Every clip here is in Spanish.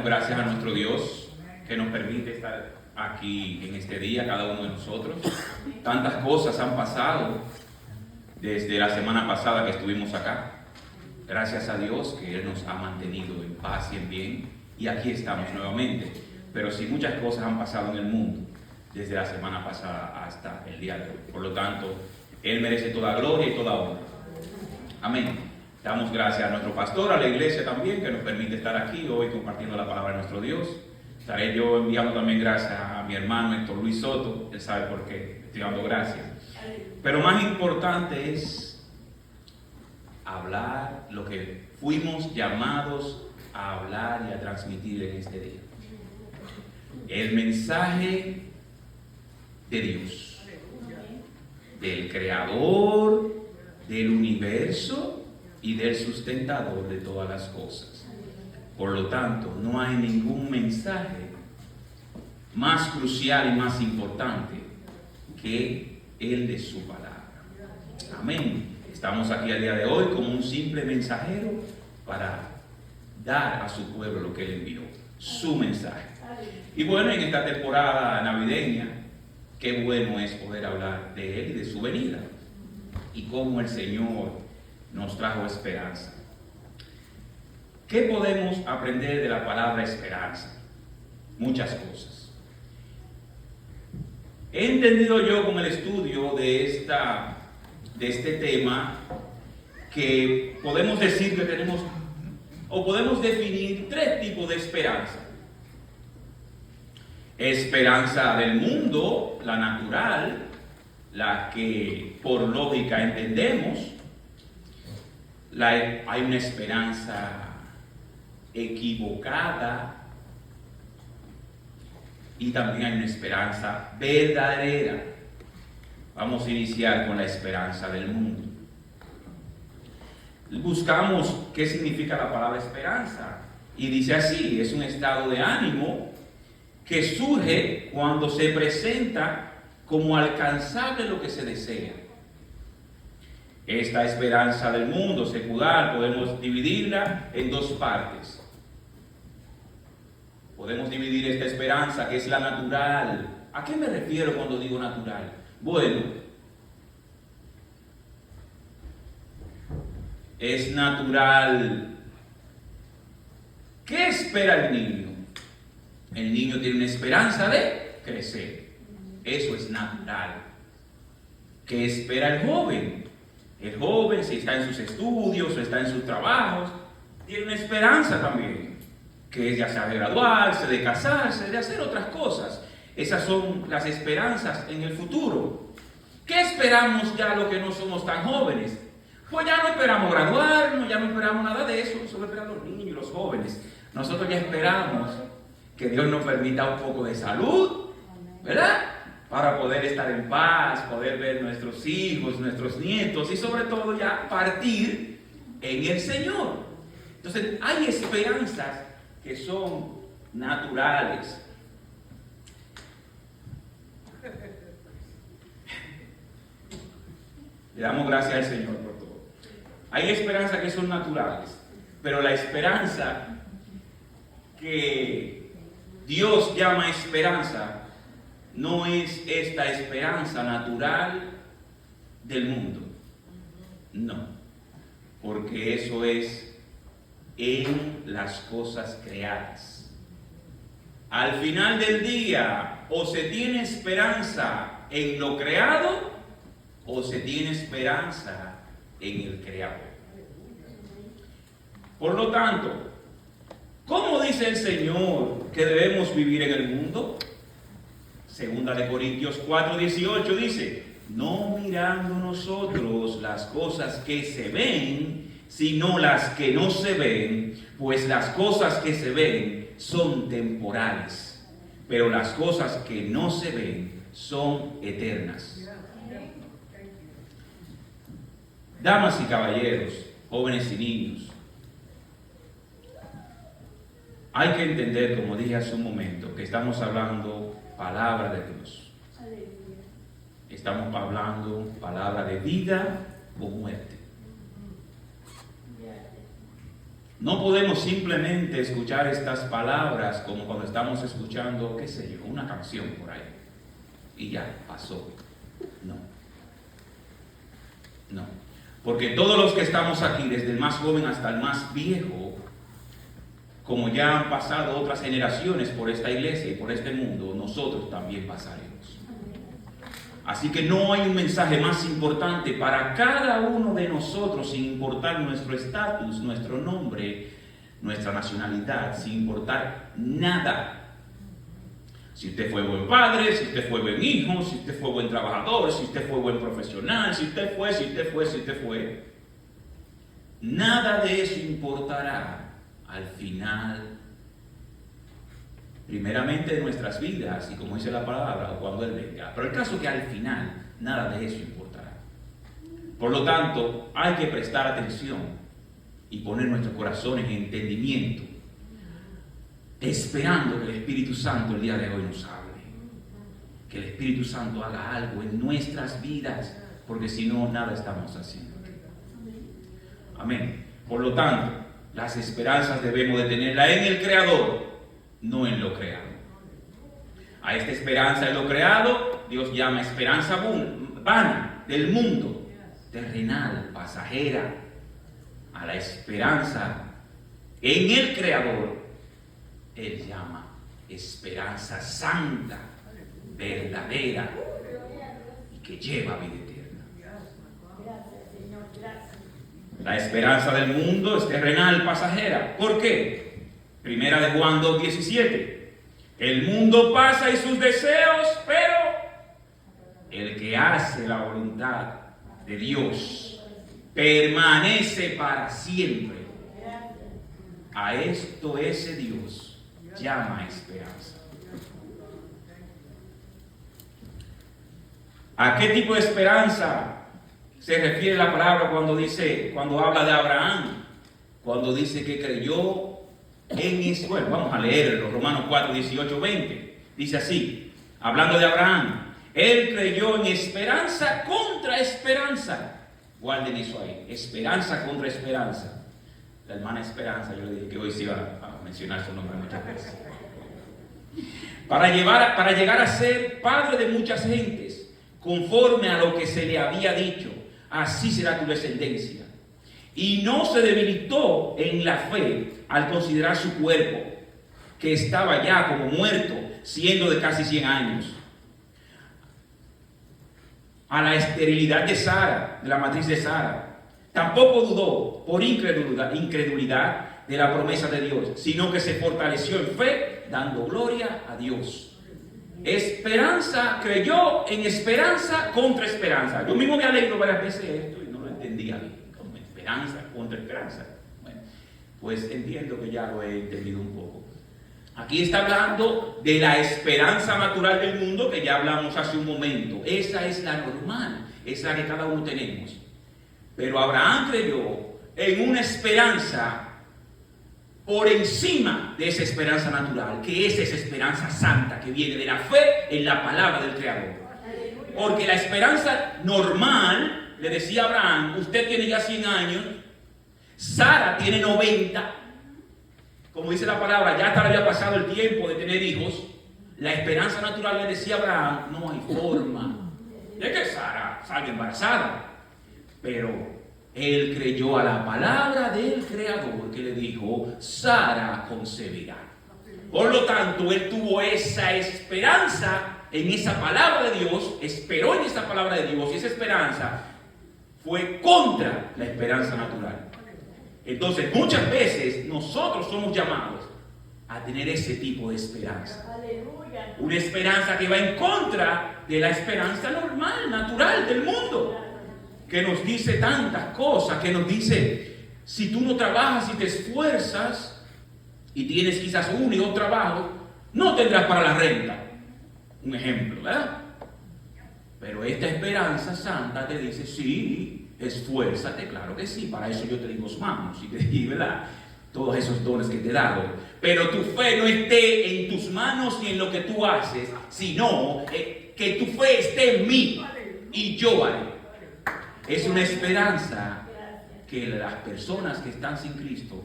gracias a nuestro Dios que nos permite estar aquí en este día, cada uno de nosotros. Tantas cosas han pasado desde la semana pasada que estuvimos acá. Gracias a Dios que Él nos ha mantenido en paz y en bien, y aquí estamos nuevamente. Pero sí, muchas cosas han pasado en el mundo desde la semana pasada hasta el día de hoy. Por lo tanto, Él merece toda gloria y toda honra. Amén. Damos gracias a nuestro pastor, a la iglesia también, que nos permite estar aquí hoy compartiendo la palabra de nuestro Dios. Estaré yo enviando también gracias a mi hermano Héctor Luis Soto. Él sabe por qué estoy dando gracias. Pero más importante es hablar lo que fuimos llamados a hablar y a transmitir en este día. El mensaje de Dios, del Creador del universo y del sustentador de todas las cosas. Por lo tanto, no hay ningún mensaje más crucial y más importante que el de su palabra. Amén. Estamos aquí al día de hoy como un simple mensajero para dar a su pueblo lo que Él envió, su mensaje. Y bueno, en esta temporada navideña, qué bueno es poder hablar de Él y de su venida y cómo el Señor nos trajo esperanza. ¿Qué podemos aprender de la palabra esperanza? Muchas cosas. He entendido yo con el estudio de este tema que podemos decir que tenemos, o podemos definir, tres tipos de esperanza. Esperanza del mundo, la natural, la que por lógica entendemos. Hay una esperanza equivocada y también hay una esperanza verdadera. Vamos a iniciar con la esperanza del mundo. Buscamos qué significa la palabra esperanza y dice así: es un estado de ánimo que surge cuando se presenta como alcanzable lo que se desea. Esta esperanza del mundo secular podemos dividirla en dos partes. Podemos dividir esta esperanza, que es la natural. ¿A qué me refiero cuando digo natural? Bueno, es natural. ¿Qué espera el niño? El niño tiene una esperanza de crecer. Eso es natural. ¿Qué espera el joven? El joven, si está en sus estudios o está en sus trabajos, tiene una esperanza también, que es ya sea de graduarse, de casarse, de hacer otras cosas. Esas son las esperanzas en el futuro. ¿Qué esperamos ya los que no somos tan jóvenes? Pues ya no esperamos graduarnos, ya no esperamos nada de eso, solo esperan los niños y los jóvenes. Nosotros ya esperamos que Dios nos permita un poco de salud, ¿verdad? Para poder estar en paz, poder ver nuestros hijos, nuestros nietos y sobre todo ya partir en el Señor. Entonces hay esperanzas que son naturales. Le damos gracias al Señor por todo. Hay esperanzas que son naturales, pero la esperanza que Dios llama esperanza no es esta esperanza natural del mundo. No, porque eso es en las cosas creadas. Al final del día, o se tiene esperanza en lo creado, o se tiene esperanza en el creador. Por lo tanto, ¿cómo dice el Señor que debemos vivir en el mundo? Segunda de Corintios 4:18 dice: no mirando nosotros las cosas que se ven, sino las que no se ven, pues las cosas que se ven son temporales, pero las cosas que no se ven son eternas. Damas y caballeros, jóvenes y niños, hay que entender, como dije hace un momento, que estamos hablando palabra de Dios. Estamos hablando palabra de vida o muerte. No podemos simplemente escuchar estas palabras como cuando estamos escuchando, qué sé yo, una canción por ahí. Y ya, pasó. No. No. Porque todos los que estamos aquí, desde el más joven hasta el más viejo, como ya han pasado otras generaciones por esta iglesia y por este mundo, nosotros también pasaremos. Así que no hay un mensaje más importante para cada uno de nosotros, sin importar nuestro estatus, nuestro nombre, nuestra nacionalidad, sin importar nada. Si usted fue buen padre, si usted fue buen hijo, si usted fue buen trabajador, si usted fue buen profesional, si usted fue. Nada de eso importará al final, primeramente de nuestras vidas, y como dice la palabra, o cuando Él venga. Pero el caso es que al final, nada de eso importará. Por lo tanto, hay que prestar atención y poner nuestros corazones en entendimiento, esperando que el Espíritu Santo el día de hoy nos hable. Que el Espíritu Santo haga algo en nuestras vidas, porque si no, nada estamos haciendo. Amén. Por lo tanto, las esperanzas debemos de tenerlas en el Creador, no en lo creado. A esta esperanza en lo creado, Dios llama esperanza vana, del mundo, terrenal, pasajera. A la esperanza en el Creador, Él llama esperanza santa, verdadera y que lleva vida eterna. La esperanza del mundo es terrenal, pasajera. ¿Por qué? Primera de Juan 2:17. El mundo pasa y sus deseos, pero el que hace la voluntad de Dios permanece para siempre. A esto ese Dios llama esperanza. ¿A qué tipo de esperanza se refiere la palabra cuando habla de Abraham? Cuando dice que creyó en Israel. Vamos a leerlo, Romanos 4:18-20. Dice así, hablando de Abraham: él creyó en esperanza contra esperanza. Guarden eso ahí, esperanza contra esperanza. La hermana Esperanza, yo le dije que hoy se iba a mencionar su nombre muchas veces. Para llegar a ser padre de muchas gentes, conforme a lo que se le había dicho, así será tu descendencia. Y no se debilitó en la fe al considerar su cuerpo, que estaba ya como muerto, siendo de casi 100 años. A la esterilidad de Sara, de la matriz de Sara. Tampoco dudó por incredulidad de la promesa de Dios, sino que se fortaleció en fe, dando gloria a Dios. Esperanza, creyó en esperanza contra esperanza. Yo mismo me he leído varias veces esto y no lo entendía bien, como esperanza contra esperanza. Bueno, pues entiendo que ya lo he entendido un poco. Aquí está hablando de la esperanza natural del mundo que ya hablamos hace un momento. Esa es la normal, es la que cada uno tenemos. Pero Abraham creyó en una esperanza por encima de esa esperanza natural, que es esa esperanza santa que viene de la fe en la palabra del Creador. Porque la esperanza normal, le decía a Abraham, usted tiene ya 100 años, Sara tiene 90, como dice la palabra, ya hasta le había pasado el tiempo de tener hijos. La esperanza natural le decía a Abraham, no hay forma de que Sara salga embarazada. Pero él creyó a la palabra del Creador que le dijo, Sara concebirá. Por lo tanto, él tuvo esa esperanza en esa palabra de Dios, esperó en esa palabra de Dios, y esa esperanza fue contra la esperanza natural. Entonces, muchas veces nosotros somos llamados a tener ese tipo de esperanza. Una esperanza que va en contra de la esperanza normal, natural del mundo, que nos dice tantas cosas, que nos dice, si tú no trabajas y te esfuerzas y tienes quizás uno y dos trabajos, no tendrás para la renta. Un ejemplo, ¿verdad? Pero esta esperanza santa te dice, sí, esfuérzate, claro que sí, para eso yo te di dos manos y te di, ¿verdad?, todos esos dones que te he dado. Pero tu fe no esté en tus manos ni en lo que tú haces, sino que tu fe esté en mí y yo haré. Es una esperanza que las personas que están sin Cristo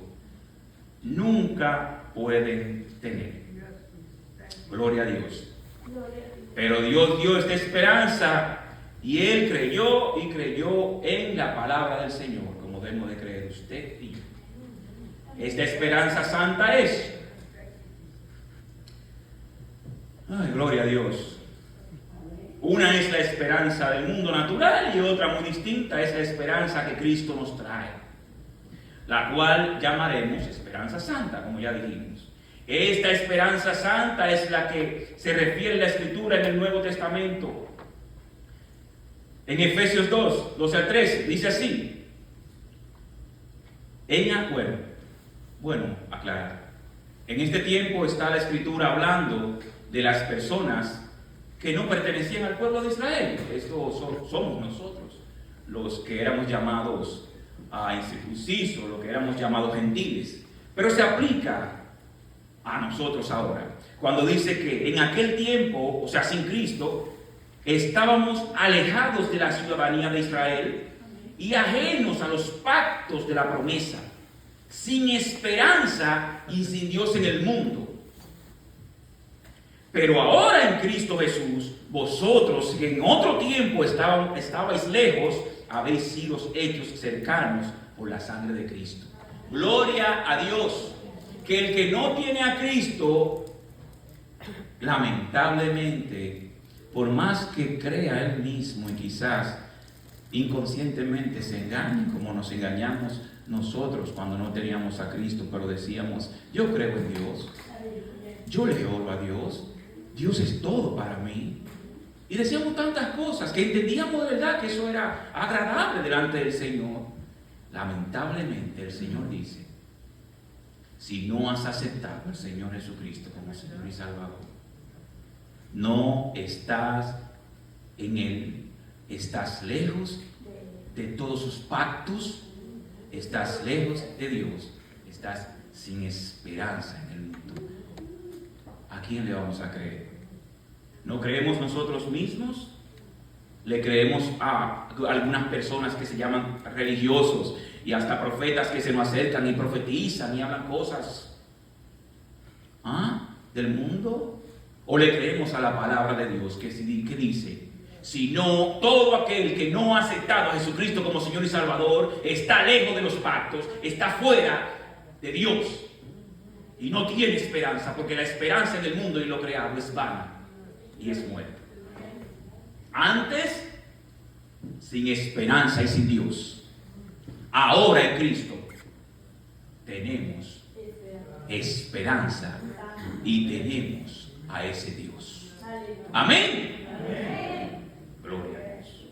nunca pueden tener. Gloria a Dios. Pero Dios dio esta esperanza y él creyó y creyó en la palabra del Señor, como debemos de creer usted y yo. Esta esperanza santa es. Ay, gloria a Dios. Una es la esperanza del mundo natural y otra muy distinta es la esperanza que Cristo nos trae, la cual llamaremos esperanza santa, como ya dijimos. Esta esperanza santa es la que se refiere la Escritura en el Nuevo Testamento. En Efesios 2, 12 al 13, dice así. Bueno, aclarar. En este tiempo está la Escritura hablando de las personas que no pertenecían al pueblo de Israel. Esto somos nosotros, los que éramos llamados incircuncisos, los que éramos llamados gentiles. Pero se aplica a nosotros ahora, cuando dice que en aquel tiempo, o sea, sin Cristo, estábamos alejados de la ciudadanía de Israel y ajenos a los pactos de la promesa, sin esperanza y sin Dios en el mundo. Pero ahora en Cristo Jesús, vosotros que en otro tiempo estabais lejos, habéis sido hechos cercanos por la sangre de Cristo. Gloria a Dios, que el que no tiene a Cristo, lamentablemente, por más que crea él mismo y quizás inconscientemente se engañe, como nos engañamos nosotros cuando no teníamos a Cristo, pero decíamos, yo creo en Dios, yo le oro a Dios, Dios es todo para mí. Y decíamos tantas cosas que entendíamos de verdad que eso era agradable delante del Señor. Lamentablemente el Señor dice, si no has aceptado al Señor Jesucristo como Señor y Salvador, no estás en Él, estás lejos de todos sus pactos, estás lejos de Dios, estás sin esperanza en el mundo. ¿A quién le vamos a creer? ¿No creemos nosotros mismos? Le creemos a algunas personas que se llaman religiosos y hasta profetas que se nos acercan y profetizan y hablan cosas del mundo. ¿O le creemos a la palabra de Dios que dice, si no, todo aquel que no ha aceptado a Jesucristo como Señor y Salvador está lejos de los pactos, está fuera de Dios y no tiene esperanza, porque la esperanza en el mundo y lo creado es vana y es muerta? Antes, sin esperanza y sin Dios. Ahora en Cristo tenemos esperanza y tenemos a ese Dios. Amén. Gloria a Dios.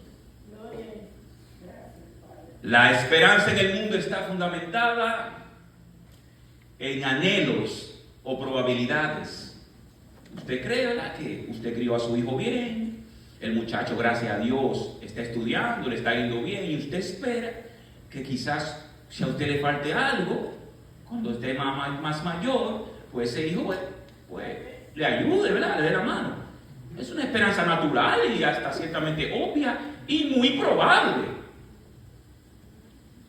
La esperanza en el mundo está fundamentada en anhelos o probabilidades. Usted cree, ¿verdad?, que usted crió a su hijo bien, el muchacho, gracias a Dios, está estudiando, le está yendo bien, y usted espera que quizás si a usted le falte algo, cuando esté más mayor, pues ese hijo pues le ayude, ¿verdad?, le dé la mano. Es una esperanza natural y hasta ciertamente obvia y muy probable.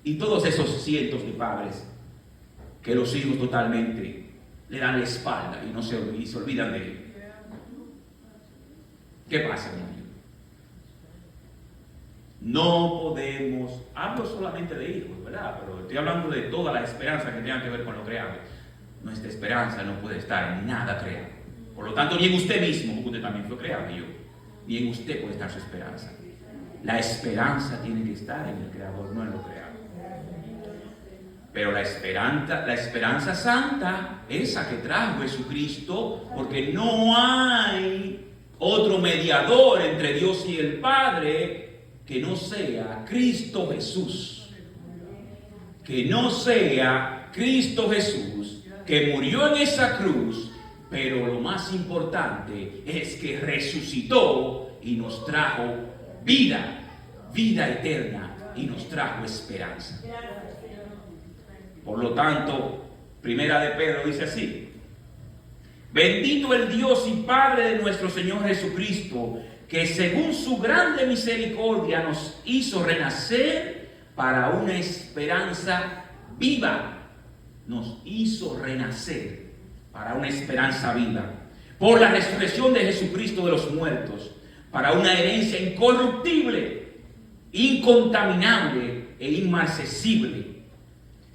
Y todos esos cientos de padres que los hijos totalmente le dan la espalda y se olvidan de él. ¿Qué pasa con ellos? No podemos, hablo solamente de hijos, ¿verdad? Pero estoy hablando de toda la esperanza que tenga que ver con lo creado. Nuestra esperanza no puede estar en nada creado. Por lo tanto, ni en usted mismo, porque usted también fue creado, y yo, ni en usted puede estar su esperanza. La esperanza tiene que estar en el Creador, no en lo creado. Pero la esperanza santa, esa que trajo Jesucristo, porque no hay otro mediador entre Dios y el Padre que no sea Cristo Jesús. Que no sea Cristo Jesús, que murió en esa cruz, pero lo más importante es que resucitó y nos trajo vida eterna, y nos trajo esperanza. Por lo tanto, Primera de Pedro dice así: bendito el Dios y Padre de nuestro Señor Jesucristo, que según su grande misericordia nos hizo renacer para una esperanza viva nos hizo renacer para una esperanza viva, por la resurrección de Jesucristo de los muertos, para una herencia incorruptible, incontaminable e inmarcesible,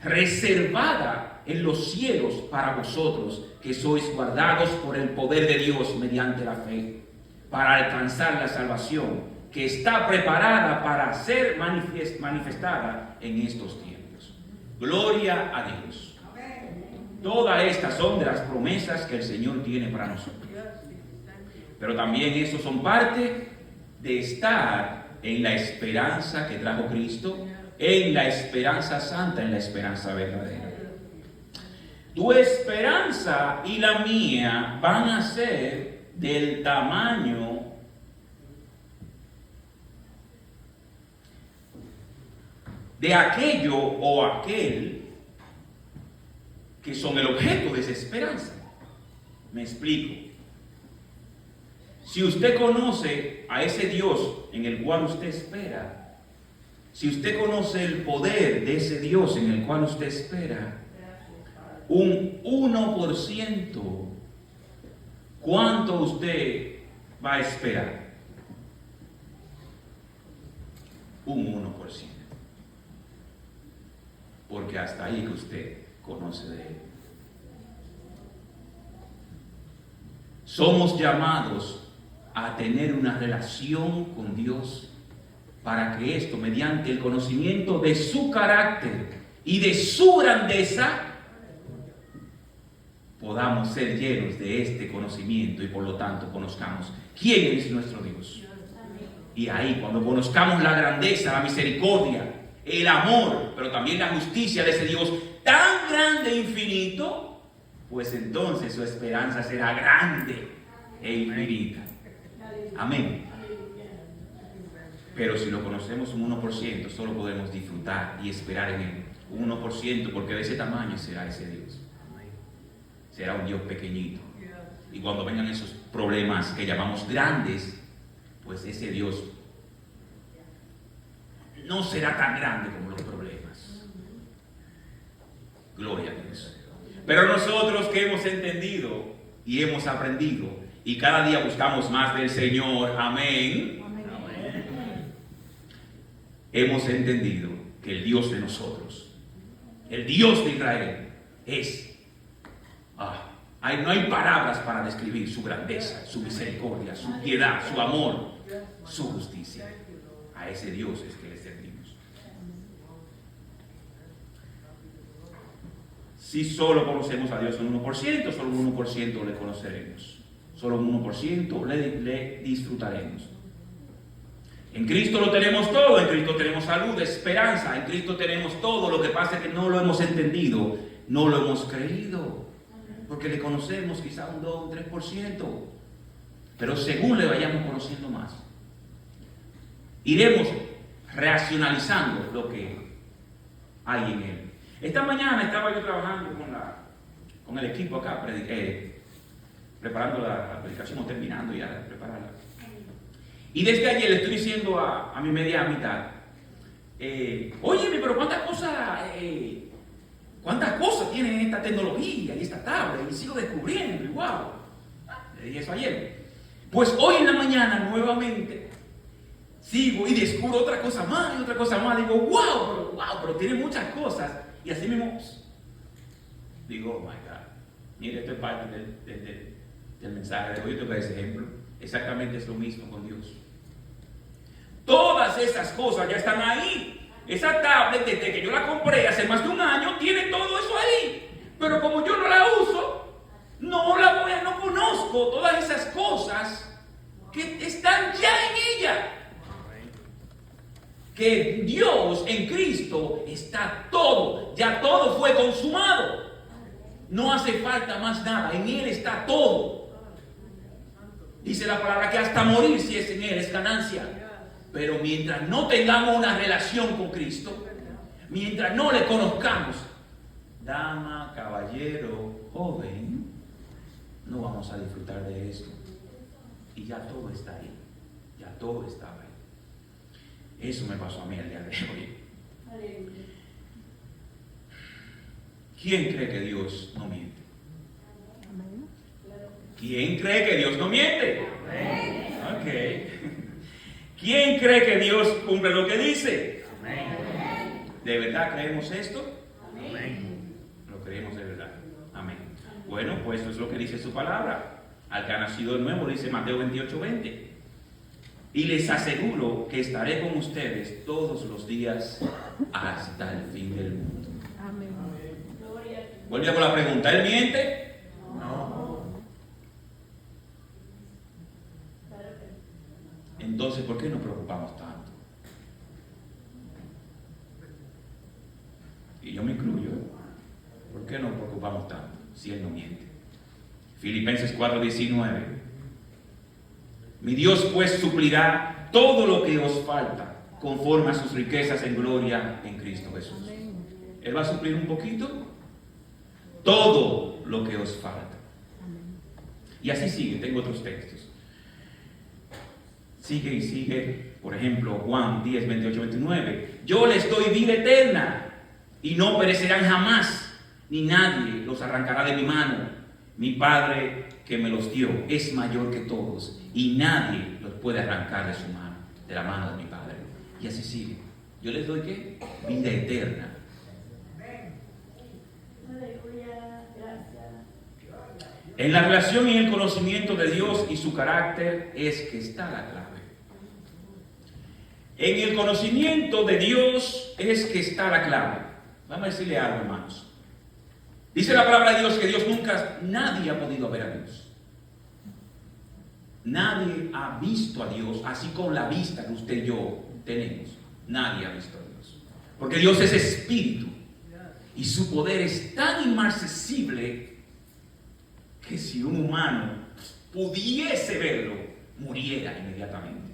reservada en los cielos para vosotros, que sois guardados por el poder de Dios mediante la fe, para alcanzar la salvación que está preparada para ser manifestada en estos tiempos. Gloria a Dios. Todas estas son de las promesas que el Señor tiene para nosotros. Pero también estos son parte de estar en la esperanza que trajo Cristo, en la esperanza santa, en la esperanza verdadera. Tu esperanza y la mía van a ser del tamaño de aquello o aquel que son el objeto de esa esperanza. Me explico. Si usted conoce a ese Dios en el cual usted espera, si usted conoce el poder de ese Dios en el cual usted espera, un 1%, ¿cuánto usted va a esperar? Un 1%. Porque hasta ahí que usted conoce de él. Somos llamados a tener una relación con Dios para que esto, mediante el conocimiento de su carácter y de su grandeza, podamos ser llenos de este conocimiento y por lo tanto conozcamos quién es nuestro Dios. Y ahí, cuando conozcamos la grandeza, la misericordia, el amor, pero también la justicia de ese Dios tan grande e infinito, pues entonces su esperanza será grande e infinita. Amén. Pero si lo conocemos un 1%, solo podemos disfrutar y esperar en él. Un 1%, porque de ese tamaño será ese Dios. Será un Dios pequeñito. Y cuando vengan esos problemas que llamamos grandes, pues ese Dios no será tan grande como los problemas. Gloria a Dios. Pero nosotros que hemos entendido y hemos aprendido y cada día buscamos más del Señor, amén, hemos entendido que el Dios de nosotros, el Dios de Israel, no hay palabras para describir su grandeza, su misericordia, su piedad, su amor, su justicia. A ese Dios es que le servimos. Si solo conocemos a Dios un 1%, solo un 1% le conoceremos. Solo un 1% le disfrutaremos. En Cristo lo tenemos todo, en Cristo tenemos salud, esperanza, en Cristo tenemos todo. Lo que pasa es que no lo hemos entendido, no lo hemos creído, porque le conocemos quizá un 2, un 3%. Pero según le vayamos conociendo más, iremos racionalizando lo que hay en él. Esta mañana estaba yo trabajando con el equipo acá, preparando la predicación, o terminando ya de prepararla. Y desde ayer le estoy diciendo a mi media mitad, óyeme, pero cuántas cosas tiene esta tecnología y esta tablet, y sigo descubriendo, y wow. Le dije eso ayer. Pues hoy en la mañana nuevamente sigo y descubro otra cosa más y otra cosa más. Digo, wow, pero tiene muchas cosas. Y así mismo digo, oh my God. Mire, esto es parte del mensaje de hoy. Yo te voy a dar ese ejemplo. Exactamente es lo mismo con Dios. Todas esas cosas ya están ahí. Esa tablet, desde que yo la compré hace más de un año, tiene todo eso ahí. Pero como yo no la uso, no conozco todas esas cosas que están ya en ella. Que Dios en Cristo está todo, ya todo fue consumado. No hace falta más nada, en Él está todo. Dice la palabra que hasta morir si es en Él es ganancia. Pero mientras no tengamos una relación con Cristo, mientras no le conozcamos, dama, caballero, joven, no vamos a disfrutar de esto. Y ya todo está ahí, ya todo está ahí. Eso me pasó a mí el día de hoy. ¿Quién cree que Dios no miente? ¿Quién cree que Dios no miente? Ok. ¿Quién cree que Dios cumple lo que dice? ¿De verdad creemos esto? Lo creemos de verdad. Amén. Bueno, pues eso es lo que dice su palabra. Al que ha nacido de nuevo, dice Mateo 28:20. Y les aseguro que estaré con ustedes todos los días hasta el fin del mundo. Amén. Vuelve con la pregunta, ¿él miente? No. Entonces, ¿por qué nos preocupamos tanto? Y yo me incluyo. ¿Por qué nos preocupamos tanto si él no miente? Filipenses 4:19. Mi Dios pues suplirá todo lo que os falta conforme a sus riquezas en gloria en Cristo Jesús. Amén. Él va a suplir un poquito todo lo que os falta. Amén. Y así sigue, tengo otros textos. Sigue y sigue, por ejemplo, Juan 10:28-29. Yo les doy vida eterna y no perecerán jamás, ni nadie los arrancará de mi mano. Mi Padre que me los dio es mayor que todos y nadie los puede arrancar de su mano, de la mano de mi Padre. Y así sigue. Yo les doy ¿qué? Vida eterna. En la relación y en el conocimiento de Dios y su carácter es que está la clave. En el conocimiento de Dios es que está la clave. Vamos a decirle algo, hermanos. Dice la palabra de Dios que Dios nunca, nadie ha podido ver a Dios. Nadie ha visto a Dios así con la vista que usted y yo tenemos. Nadie ha visto a Dios. Porque Dios es espíritu. Y su poder es tan inmarcesible que si un humano pudiese verlo, muriera inmediatamente.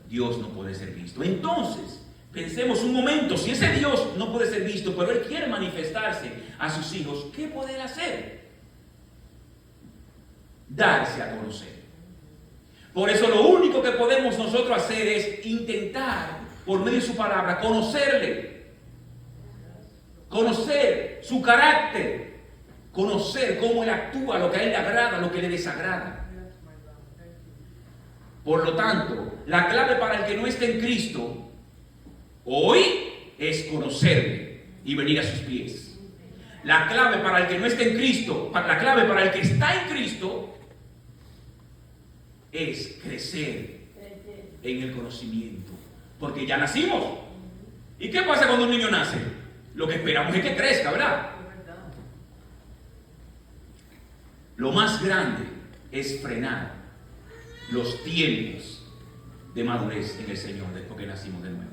Dios no puede ser visto. Entonces, pensemos un momento, si ese Dios no puede ser visto, pero Él quiere manifestarse a sus hijos, ¿qué puede Él hacer? Darse a conocer. Por eso lo único que podemos nosotros hacer es intentar, por medio de su palabra, conocerle. Conocer su carácter. Conocer cómo Él actúa, lo que a Él le agrada, lo que le desagrada. Por lo tanto, la clave para el que no esté en Cristo hoy es conocerle y venir a sus pies. La clave para el que no esté en Cristo, la clave para el que está en Cristo es crecer en el conocimiento. Porque ya nacimos. ¿Y qué pasa cuando un niño nace? Lo que esperamos es que crezca, ¿verdad? Lo más grande es frenar los tiempos de madurez en el Señor después que nacimos de nuevo.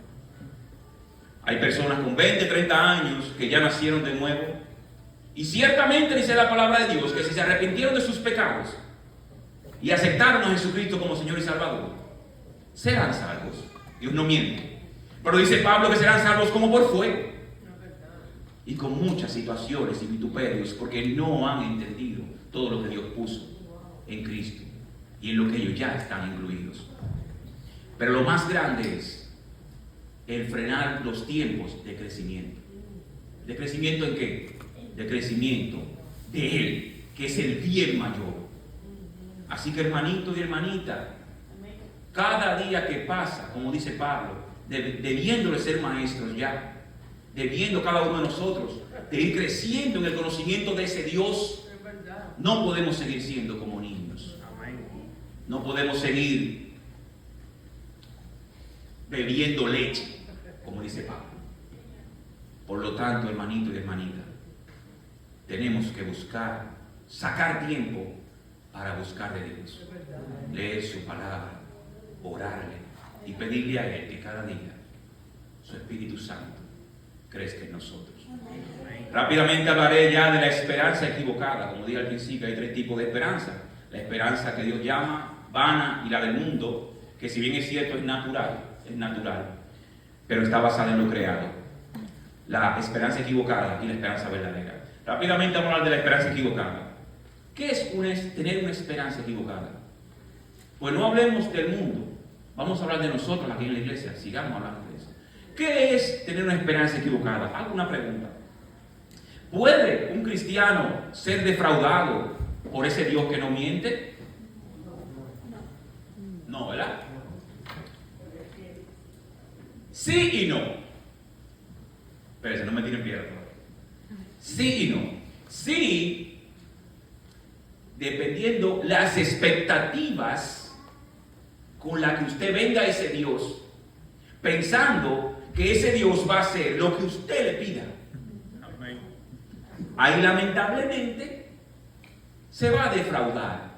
Hay personas con 20, 30 años que ya nacieron de nuevo y ciertamente dice la palabra de Dios que si se arrepintieron de sus pecados y aceptaron a Jesucristo como Señor y Salvador, serán salvos. Dios no miente. Pero dice Pablo que serán salvos como por fuego y con muchas situaciones y vituperios porque no han entendido todo lo que Dios puso en Cristo y en lo que ellos ya están incluidos. Pero lo más grande es el frenar los tiempos de crecimiento. ¿De crecimiento en qué? De crecimiento de Él, que es el bien mayor. Así que hermanito y hermanita, cada día que pasa, como dice Pablo, debiéndole ser maestros ya, debiendo cada uno de nosotros de ir creciendo en el conocimiento de ese Dios, no podemos seguir siendo como niños. No podemos seguir bebiendo leche, como dice Pablo. Por lo tanto, hermanito y hermanita, tenemos que buscar, sacar tiempo para buscar de Dios, leer su palabra, orarle y pedirle a Él que cada día su Espíritu Santo crezca en nosotros. Rápidamente hablaré ya de la esperanza equivocada. Como dije al principio, hay tres tipos de esperanza. La esperanza que Dios llama vana y la del mundo, que si bien es cierto es natural, pero está basada en lo creado. La esperanza equivocada y la esperanza verdadera. Rápidamente vamos a hablar de la esperanza equivocada. ¿Qué es tener una esperanza equivocada? Pues no hablemos del mundo, vamos a hablar de nosotros aquí en la iglesia, sigamos hablando de eso. ¿Qué es tener una esperanza equivocada? Hago una pregunta. ¿Puede un cristiano ser defraudado por ese Dios que no miente? No, ¿verdad? Sí y no. Espérense, no me tiren piedra. Sí y no. Sí, dependiendo las expectativas con las que usted venga a ese Dios, pensando que ese Dios va a hacer lo que usted le pida. Ahí lamentablemente se va a defraudar,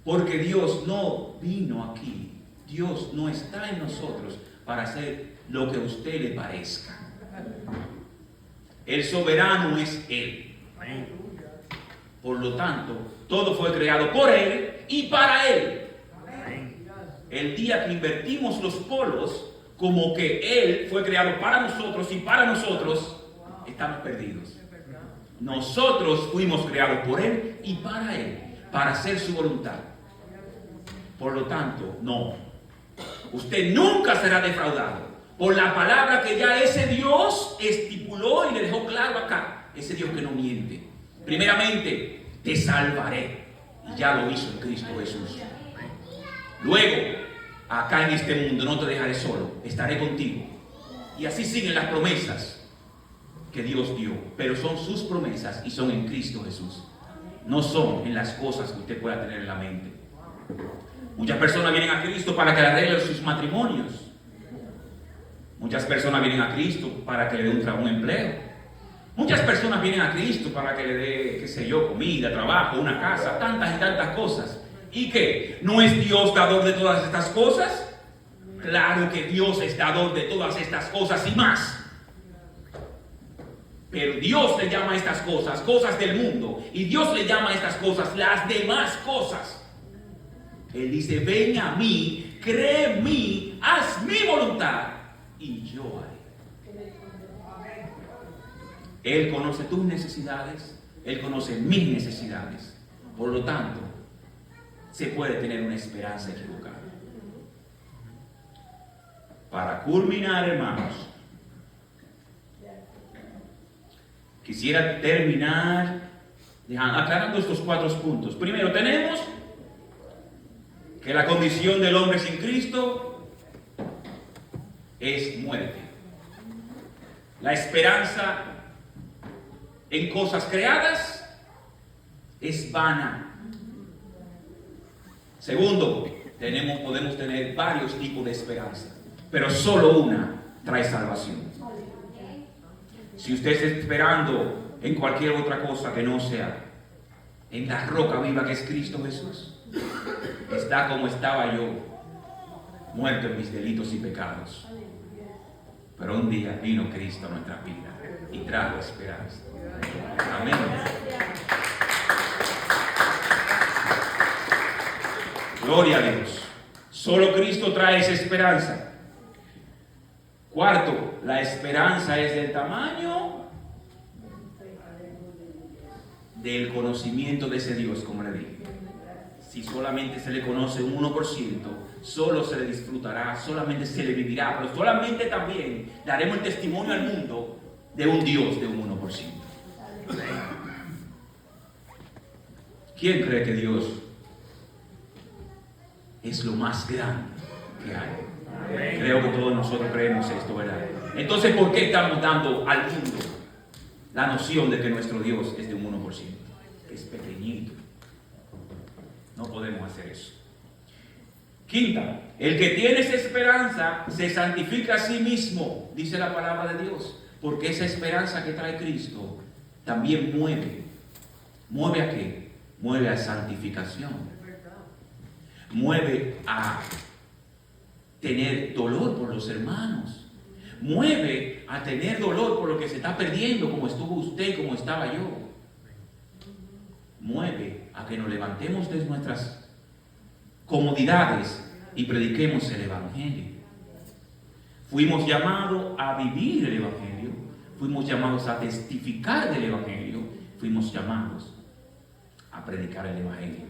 porque Dios no vino aquí, Dios no está en nosotros para hacer lo que a usted le parezca. El soberano es Él. Por lo tanto, todo fue creado por Él y para Él. El día que invertimos los polos, como que Él fue creado para nosotros y para nosotros, estamos perdidos. Nosotros fuimos creados por Él y para Él, para hacer su voluntad. Por lo tanto, no. Usted nunca será defraudado por la palabra que ya ese Dios estipuló y le dejó claro acá. Ese Dios que no miente. Primeramente, te salvaré. Y ya lo hizo en Cristo Jesús. Luego, acá en este mundo no te dejaré solo, estaré contigo. Y así siguen las promesas que Dios dio, pero son sus promesas y son en Cristo Jesús. No son en las cosas que usted pueda tener en la mente. Muchas personas vienen a Cristo para que le arreglen sus matrimonios. Muchas personas vienen a Cristo para que le dé un empleo. Muchas personas vienen a Cristo para que le dé, qué sé yo, comida, trabajo, una casa, tantas y tantas cosas. ¿Y qué? ¿No es Dios dador de todas estas cosas? Claro que Dios es dador de todas estas cosas y más. Pero Dios le llama a estas cosas, cosas del mundo. Y Dios le llama a estas cosas, las demás cosas. Él dice, ven a mí, cree en mí, haz mi voluntad y yo haré. Él conoce tus necesidades, Él conoce mis necesidades. Por lo tanto, se puede tener una esperanza equivocada. Para culminar, hermanos, quisiera terminar aclarando estos 4 puntos. Primero, tenemos que la condición del hombre sin Cristo es muerte. La esperanza en cosas creadas es vana. Segundo, podemos tener varios tipos de esperanza, pero solo una trae salvación. Si usted está esperando en cualquier otra cosa que no sea en la roca viva que es Cristo Jesús, está como estaba yo, muerto en mis delitos y pecados. Pero un día vino Cristo a nuestra vida y trajo esperanza. Amén. Gloria a Dios. Solo Cristo trae esa esperanza. Cuarto, la esperanza es del tamaño del conocimiento de ese Dios, como le dije. Si solamente se le conoce un 1%, solo se le disfrutará, solamente se le vivirá, pero solamente también daremos el testimonio al mundo de un Dios de un 1%. ¿Quién cree que Dios es lo más grande que hay? Creo que todos nosotros creemos esto, ¿verdad? Entonces, ¿por qué estamos dando al mundo la noción de que nuestro Dios es de un 1%? Es pequeñito. No podemos hacer eso. Quinta, el que tiene esa esperanza se santifica a sí mismo, dice la palabra de Dios, porque esa esperanza que trae Cristo también mueve. ¿Mueve a qué? Mueve a santificación. Mueve a tener dolor por los hermanos. Mueve a tener dolor por lo que se está perdiendo, como estuvo usted, como estaba yo. Mueve a que nos levantemos de nuestras comodidades y prediquemos el Evangelio. Fuimos llamados a vivir el Evangelio, fuimos llamados a testificar del Evangelio, fuimos llamados a predicar el Evangelio.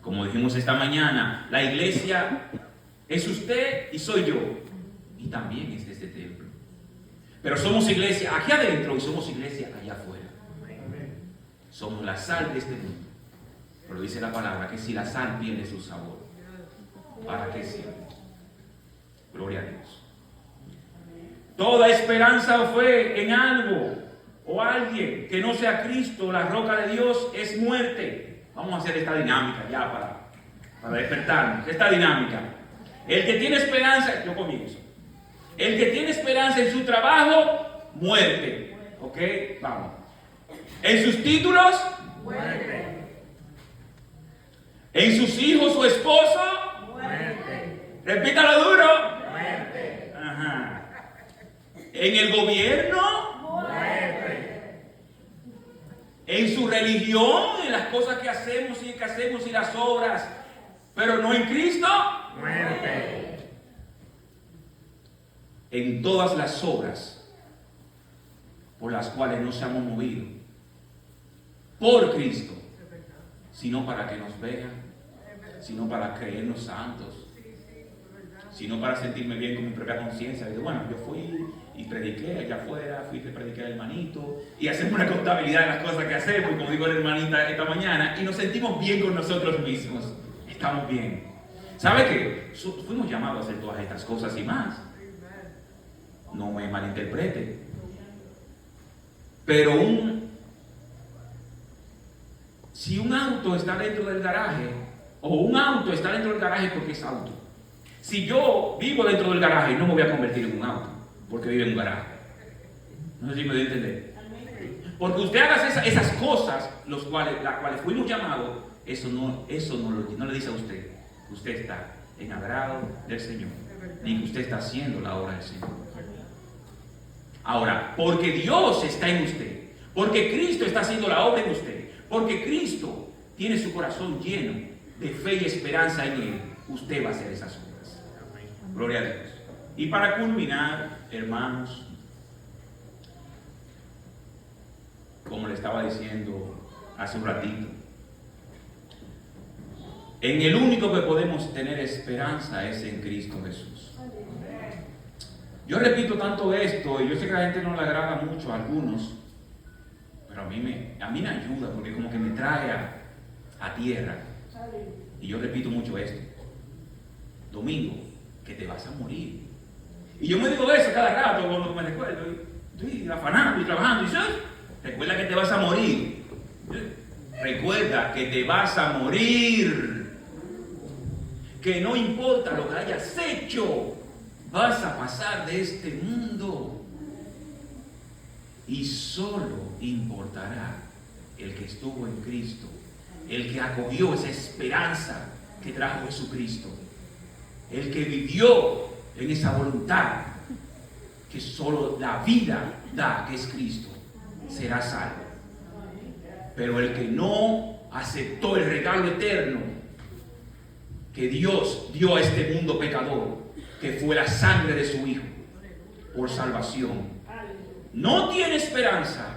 Como dijimos esta mañana, la iglesia es usted y soy yo, y también es de este templo. Pero somos iglesia aquí adentro y somos iglesia allá afuera. Somos la sal de este mundo. Pero dice la palabra que si la sal pierde su sabor, ¿para qué sirve? Gloria a Dios. Toda esperanza o fe en algo o alguien que no sea Cristo, la roca de Dios, es muerte. Vamos a hacer esta dinámica ya para despertarnos. Esta dinámica. El que tiene esperanza, yo comienzo. El que tiene esperanza en su trabajo, muerte. ¿Ok? Vamos. En sus títulos, muerte. En sus hijos o esposo, muerte. Repítalo duro. Muerte. Ajá. En el gobierno, muerte. En su religión, en las cosas que hacemos y las obras, pero no en Cristo, muerte. En todas las obras por las cuales no se hemos movido por Cristo, sino para que nos vean, sino para creernos santos, sino para sentirme bien con mi propia conciencia. Digo, bueno, yo fui y prediqué allá afuera, fui y prediqué al hermanito, y hacemos una contabilidad de las cosas que hacemos, y como digo la hermanita esta mañana, y nos sentimos bien con nosotros mismos. Estamos bien. ¿Sabe qué? Fuimos llamados a hacer todas estas cosas y más. No me malinterprete. Pero si un auto está dentro del garaje, o un auto está dentro del garaje porque es auto. Si yo vivo dentro del garaje, no me voy a convertir en un auto, porque vivo en un garaje. No sé si me doy a entender. Porque usted haga esas cosas, las cuales fuimos llamados, eso no le dice a usted que usted está en agrado del Señor, ni que usted está haciendo la obra del Señor. Ahora, porque Dios está en usted, porque Cristo está haciendo la obra en usted, porque Cristo tiene su corazón lleno de fe y esperanza en Él, usted va a hacer esas obras. Gloria a Dios. Y para culminar, hermanos, como le estaba diciendo hace un ratito, en el único que podemos tener esperanza es en Cristo Jesús. Yo repito tanto esto, y yo sé que a la gente no le agrada mucho a algunos, pero a mí me ayuda, porque como que me trae a tierra. Y yo repito mucho esto: domingo, que te vas a morir. Y yo me digo eso cada rato cuando me recuerdo. Estoy afanando y trabajando, y ¿sabes? Recuerda que te vas a morir. Recuerda que te vas a morir. Que no importa lo que hayas hecho, vas a pasar de este mundo. Y solo importará el que estuvo en Cristo, el que acogió esa esperanza que trajo Jesucristo, el que vivió en esa voluntad que solo la vida da, que es Cristo, será salvo. Pero el que no aceptó el regalo eterno que Dios dio a este mundo pecador, que fue la sangre de su Hijo por salvación, no tiene esperanza,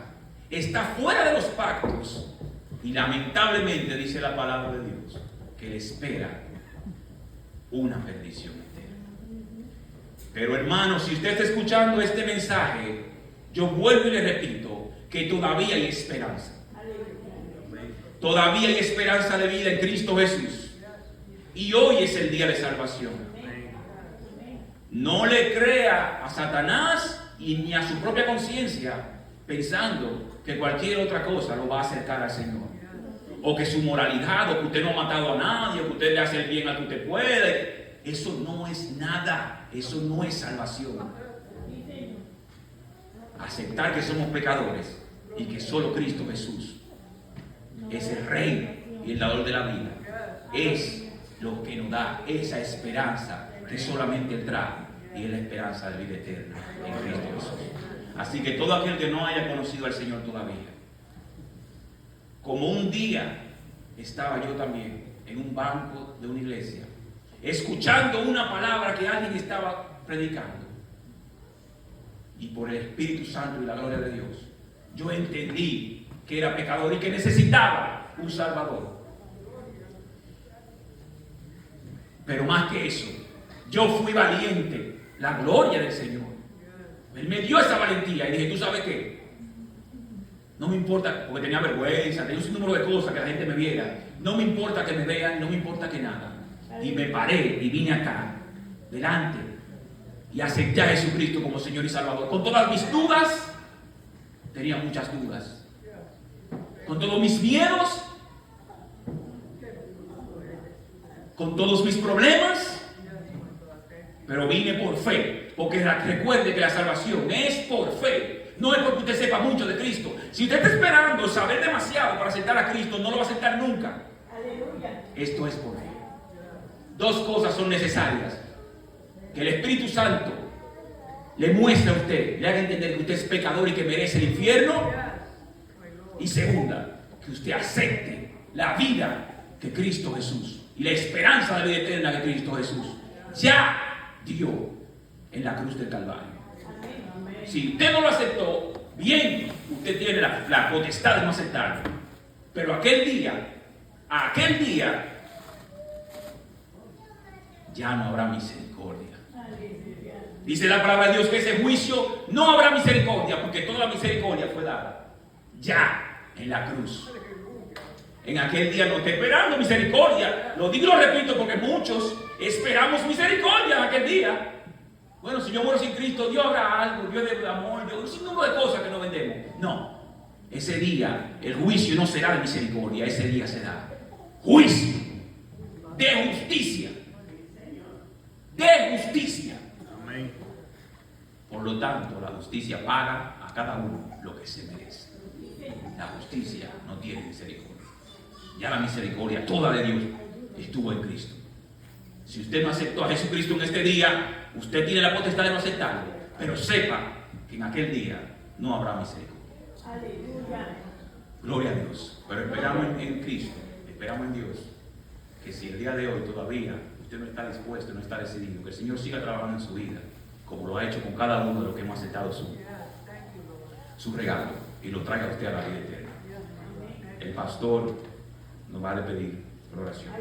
está fuera de los pactos, y lamentablemente dice la palabra de Dios que le espera una perdición eterna. Pero hermanos, si usted está escuchando este mensaje, yo vuelvo y le repito que todavía hay esperanza. Todavía hay esperanza de vida en Cristo Jesús. Y hoy es el día de salvación. No le crea a Satanás y ni a su propia conciencia pensando que cualquier otra cosa lo va a acercar al Señor. O que su moralidad, o que usted no ha matado a nadie, o que usted le hace el bien al que usted puede. Eso no es nada. Eso no es salvación. Aceptar que somos pecadores y que solo Cristo Jesús es el Rey y el dador de la vida, es lo que nos da esa esperanza que solamente Él trae, y es la esperanza de vida eterna en Cristo Jesús. Así que todo aquel que no haya conocido al Señor todavía, como un día estaba yo también en un banco de una iglesia, escuchando una palabra que alguien estaba predicando, y por el Espíritu Santo y la gloria de Dios, yo entendí que era pecador y que necesitaba un Salvador. Pero más que eso, yo fui valiente, la gloria del Señor. Él me dio esa valentía y dije, ¿tú sabes qué? No me importa, porque tenía vergüenza, tenía un número de cosas que la gente me viera. No me importa que me vean, no me importa que nada. Y me paré y vine acá, delante, y acepté a Jesucristo como Señor y Salvador. Con todas mis dudas, tenía muchas dudas. Con todos mis miedos, con todos mis problemas, pero vine por fe. Porque recuerde que la salvación es por fe. No es porque usted sepa mucho de Cristo. Si usted está esperando saber demasiado para aceptar a Cristo, no lo va a aceptar nunca. Aleluya. Esto es por fe. Dos cosas son necesarias: que el Espíritu Santo le muestre a usted, le haga entender que usted es pecador y que merece el infierno. Y segunda, que usted acepte la vida que Cristo Jesús y la esperanza de la vida eterna que Cristo Jesús ya dio en la cruz del Calvario. Si usted no lo aceptó, bien, usted tiene la potestad de no aceptarlo. Pero aquel día, ya no habrá misericordia. Dice la palabra de Dios que ese juicio no habrá misericordia, porque toda la misericordia fue dada ya en la cruz. En aquel día no está esperando misericordia. Lo digo y lo repito porque muchos esperamos misericordia en aquel día. Bueno, si yo muero sin Cristo, Dios habrá algo, Dios de amor, Dios, un número de cosas que no vendemos. No, ese día el juicio no será de misericordia, ese día será juicio de justicia. De justicia. Amén. Por lo tanto, la justicia paga a cada uno lo que se merece. La justicia no tiene misericordia. Ya la misericordia toda de Dios estuvo en Cristo. Si usted no aceptó a Jesucristo en este día, usted tiene la potestad de no aceptarlo, pero sepa que en aquel día no habrá misericordia. Aleluya. Gloria a Dios. Pero esperamos en Cristo, esperamos en Dios, que si el día de hoy todavía usted no está dispuesto, no está decidido, que el Señor siga trabajando en su vida, como lo ha hecho con cada uno de los que hemos aceptado su regalo, y lo traiga usted a la vida eterna. El pastor nos va a pedir oración.